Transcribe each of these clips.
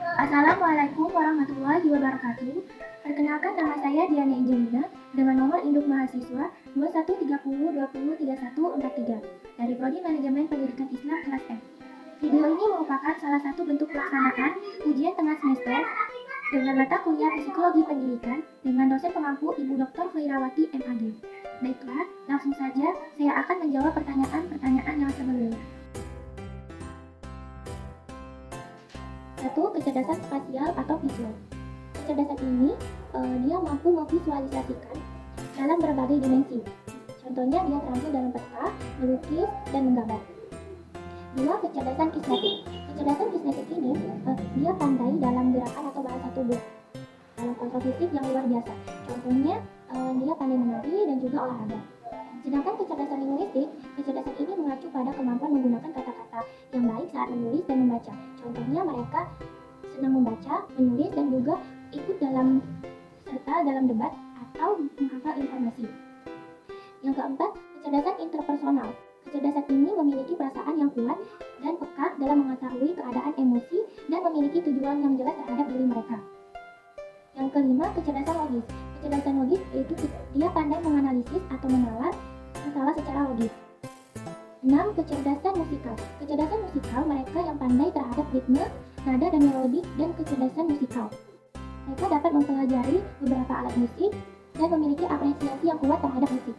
Assalamualaikum warahmatullahi wabarakatuh. Perkenalkan, nama saya Diana Angelina dengan nomor induk mahasiswa 2130203143 dari Prodi Manajemen Pendidikan Islam kelas F. Video ini merupakan salah satu bentuk pelaksanaan ujian tengah semester dengan mata kuliah Psikologi Pendidikan dengan dosen pengampu Ibu Dr. Khairawati MAG. Baiklah, langsung saja saya akan menjawab pertanyaan-pertanyaan yang sebelumnya. 1. Kecerdasan spasial atau visual. Kecerdasan ini dia mampu memvisualisasikan dalam berbagai dimensi. Contohnya dia terampil dalam peta, melukis, dan menggambar. 2. Kecerdasan kinestetik. Kecerdasan kinestetik ini dia pandai dalam gerakan atau bahasa tubuh dalam kontrol fisik yang luar biasa. Contohnya dia pandai menari dan juga olahraga. Sedangkan kecerdasan linguistik, kecerdasan ini mengacu pada kemampuan menggunakan kata-kata yang baik saat menulis dan membaca. Contohnya mereka senang membaca, menulis, dan juga ikut serta dalam debat atau menghafal informasi. Yang keempat, kecerdasan interpersonal. Kecerdasan ini memiliki perasaan yang kuat dan peka dalam mengetahui keadaan emosi dan memiliki tujuan yang jelas terhadap diri mereka. Yang kelima, kecerdasan logis. Kecerdasan logis yaitu dia pandai menganalisis atau menalar masalah secara logis. 6. Kecerdasan musikal. Kecerdasan musikal mereka yang pandai terhadap ritme, nada, dan melodi, dan kecerdasan musikal. Mereka dapat mempelajari beberapa alat musik dan memiliki apresiasi yang kuat terhadap musik.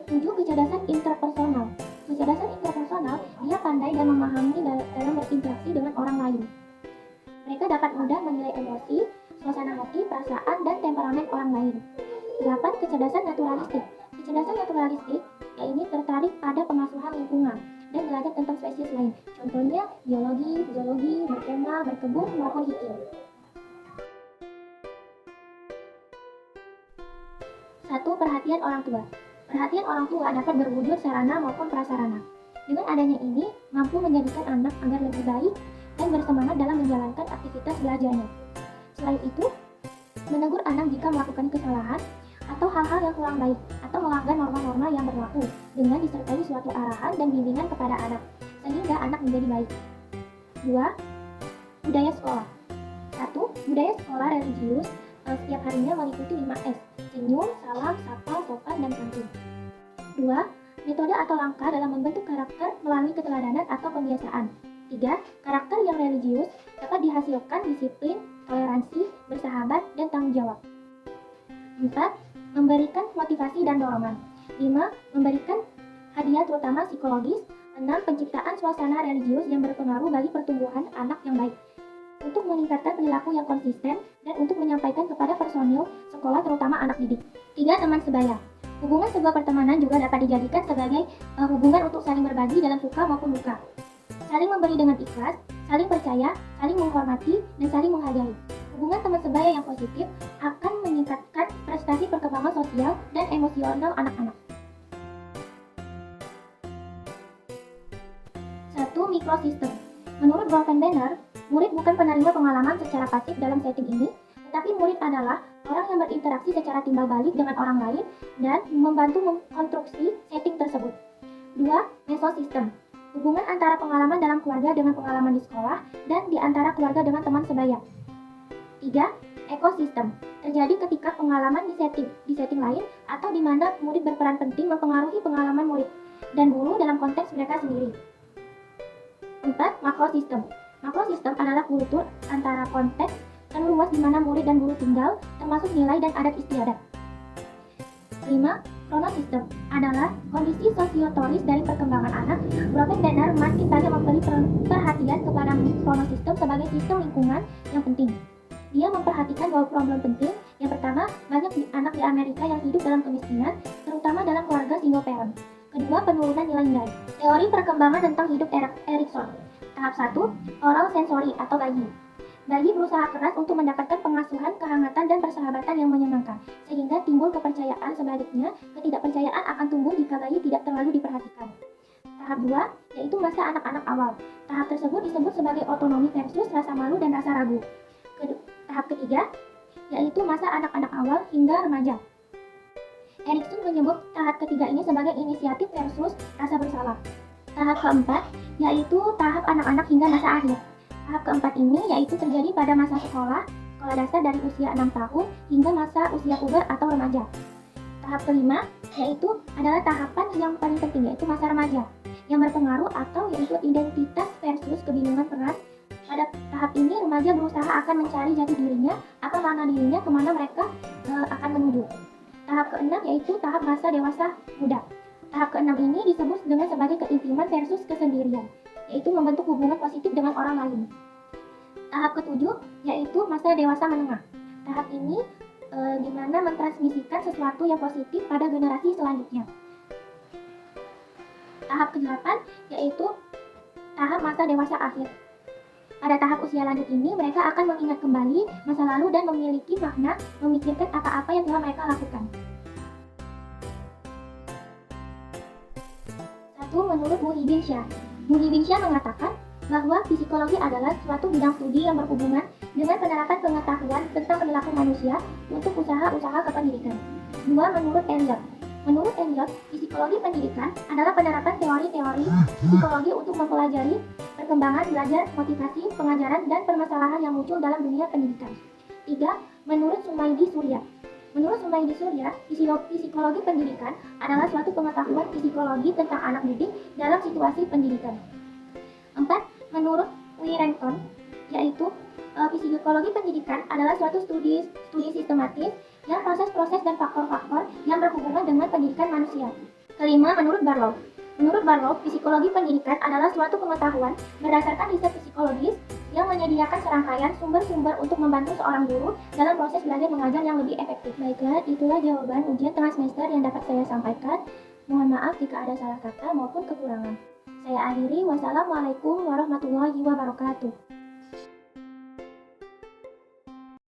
7. Kecerdasan interpersonal. Kecerdasan interpersonal dia pandai dan memahami dalam berinteraksi dengan orang lain. Mereka dapat mudah menilai emosi, suasana hati, perasaan, dan temperamen orang lain. 8. Kecerdasan naturalistik. Kecerdasan naturalistik ini tertarik pada pengasuhan lingkungan dan belajar tentang spesies lain. Contohnya biologi, zoologi, berkemah, berkebun, maupun hiking. 1. Perhatian orang tua. Perhatian orang tua dapat berwujud sarana maupun prasarana. Dengan adanya ini, mampu menjadikan anak agar lebih baik dan bersemangat dalam menjalankan aktivitas belajarnya. Selain itu, menegur anak jika melakukan kesalahan atau hal-hal yang kurang baik atau melanggar norma-norma yang berlaku dengan disertai suatu arahan dan bimbingan kepada anak sehingga anak menjadi baik. 2. Budaya sekolah. 1. Budaya sekolah religius setiap harinya meliputi 5S: senyum, salam, sapa, sopan, dan santun. 2. Metode atau langkah dalam membentuk karakter melalui keteladanan atau pembiasaan. 3. Karakter yang religius dapat dihasilkan disiplin, toleransi, bersahabat, dan tanggung jawab. 4. Memberikan motivasi dan dorongan. 5. Memberikan hadiah terutama psikologis. 6. Penciptaan suasana religius yang berpengaruh bagi pertumbuhan anak yang baik untuk meningkatkan perilaku yang konsisten dan untuk menyampaikan kepada personil sekolah terutama anak didik. 3. Teman sebaya. Hubungan sebuah pertemanan juga dapat dijadikan sebagai hubungan untuk saling berbagi dalam suka maupun duka, saling memberi dengan ikhlas, saling percaya, saling menghormati, dan saling menghargai. Hubungan teman sebaya yang positif akan meningkatkan prestasi perkembangan sosial dan emosional anak-anak. 1. Mikrosistem. Menurut Wolfenbanner, murid bukan penerima pengalaman secara pasif dalam setting ini, tetapi murid adalah orang yang berinteraksi secara timbal balik dengan orang lain dan membantu mengkonstruksi setting tersebut. 2. Mesosistem. Hubungan antara pengalaman dalam keluarga dengan pengalaman di sekolah dan di antara keluarga dengan teman sebaya. 3. Ekosistem. Terjadi ketika pengalaman di setting lain atau di mana murid berperan penting mempengaruhi pengalaman murid dan guru dalam konteks mereka sendiri. 4. Makrosistem. Makrosistem adalah kultur antara konteks yang luas di mana murid dan guru tinggal, termasuk nilai dan adat istiadat. 5. Kronosistem adalah kondisi sosiotoris dari perkembangan anak. Wolfenbanner masih saja memberi perhatian kepada kronosistem sebagai sistem lingkungan yang penting. Dia memperhatikan dua problem penting. Yang pertama, banyak anak di Amerika yang hidup dalam kemiskinan, terutama dalam keluarga single parent. Kedua, penurunan nilai-nilai. Teori perkembangan tentang hidup Erikson. Tahap 1, oral sensory atau bayi. Bayi berusaha keras untuk mendapatkan pengasuhan, kehangatan, dan persahabatan yang menyenangkan, sehingga timbul kepercayaan. Sebaliknya, ketidakpercayaan akan tumbuh jika bayi tidak terlalu diperhatikan. Tahap 2, yaitu masa anak-anak awal. Tahap tersebut disebut sebagai otonomi versus rasa malu dan rasa ragu. Tahap ketiga, yaitu masa anak-anak awal hingga remaja. Erikson menyebut tahap ketiga ini sebagai inisiatif versus rasa bersalah. Tahap keempat, yaitu tahap anak-anak hingga masa akhir. Tahap keempat ini yaitu terjadi pada masa sekolah dasar dari usia 6 tahun hingga masa usia puber atau remaja. Tahap kelima yaitu adalah tahapan yang paling penting, yaitu masa remaja, yang berpengaruh atau yaitu identitas versus kebingungan peran. Pada tahap ini remaja berusaha akan mencari jati dirinya, apa makna dirinya, kemana mereka akan menuju. Tahap keenam yaitu tahap masa dewasa muda. Tahap keenam ini disebut dengan sebagai keintiman versus kesendirian, yaitu membentuk hubungan positif dengan orang lain. Tahap ketujuh yaitu masa dewasa menengah. Tahap ini di mana mentransmisikan sesuatu yang positif pada generasi selanjutnya. Tahap ke-8 yaitu tahap masa dewasa akhir. Pada tahap usia lanjut ini, mereka akan mengingat kembali masa lalu dan memiliki makna memikirkan apa-apa yang telah mereka lakukan. 1. Menurut Muhyiddin Syah. Muhyiddin Syah mengatakan bahwa psikologi adalah suatu bidang studi yang berhubungan dengan penerapan pengetahuan tentang perilaku manusia untuk usaha-usaha kependidikan. 2. Menurut Eliot. Menurut Eliot, psikologi pendidikan adalah penerapan teori-teori psikologi untuk mempelajari perkembangan belajar, motivasi, pengajaran, dan permasalahan yang muncul dalam dunia pendidikan. 3. Menurut Sumaidi Surya. Menurut Sumaidi Surya, psikologi pendidikan adalah suatu pengetahuan psikologi tentang anak didik dalam situasi pendidikan. 4. Menurut Wirenton, yaitu psikologi pendidikan adalah suatu studi sistematis yang proses-proses dan faktor-faktor yang berhubungan dengan pendidikan manusia. Kelima, menurut Barlow. Menurut Barlow, psikologi pendidikan adalah suatu pengetahuan berdasarkan riset psikologis yang menyediakan serangkaian sumber-sumber untuk membantu seorang guru dalam proses belajar mengajar yang lebih efektif. Baiklah, itulah jawaban ujian tengah semester yang dapat saya sampaikan. Mohon maaf jika ada salah kata maupun kekurangan. Saya akhiri, wassalamualaikum warahmatullahi wabarakatuh.